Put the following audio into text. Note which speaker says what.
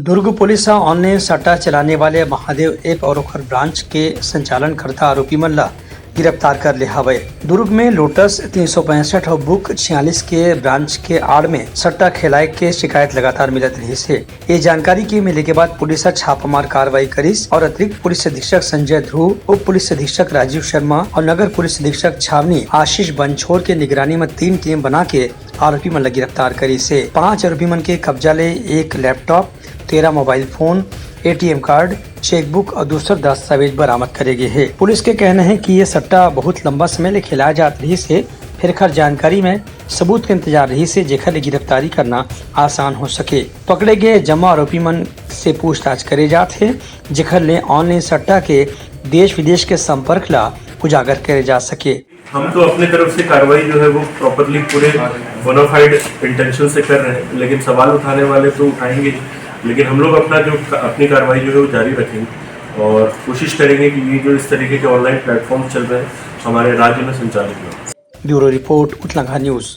Speaker 1: दुर्ग police online सट्टा चलाने वाले महादेव ऐप और ओखर ब्रांच के संचालनकर्ता आरोपी मन ला गिरफ्तार कर ले हवे। दुर्ग में लोटस 365 और बुक 46 के ब्रांच के आड़ में सट्टा खेलाए के शिकायत लगातार मिलत रही है। ये जानकारी के मिले के बाद पुलिस छापामार कार्रवाई करिस और अतिरिक्त पुलिस अधीक्षक संजय ध्रुव, उप पुलिस अधीक्षक राजीव शर्मा और नगर पुलिस अधीक्षक छावनी आशीष बनछोर के निगरानी में 3 टीम बना के आरोपी मन ला गिरफ्तार करी से 5 आरोपी मन के कब्जा ले 1 laptop, 13 mobile phone, ATM card, chequebook और दूसरे दस्तावेज बरामद करे गए है। पुलिस के कहना है कि ये सट्टा बहुत लंबा समय ले खिलाया जात रही से फिर खर जानकारी में सबूत के इंतजार रही से जेखर ले गिरफ्तारी करना आसान हो सके। पकड़े गए जमा आरोपी मन से पूछताछ करे जात है जेखर ले ऑनलाइन सट्टा के देश विदेश के संपर्क ला उजागर करे जा सके।
Speaker 2: हम तो अपने तरफ से कार्रवाई जो है वो प्रॉपरली पूरे बोनाफाइड इंटेंशन से कर रहे हैं, लेकिन सवाल उठाने वाले तो उठाएंगे, लेकिन हम लोग अपनी कार्रवाई जो है वो जारी रखेंगे और कोशिश करेंगे कि ये जो इस तरीके के ऑनलाइन प्लेटफॉर्म चल रहे हैं हमारे राज्य में संचालित हो।
Speaker 1: ब्यूरो रिपोर्ट, उतलाघाट न्यूज।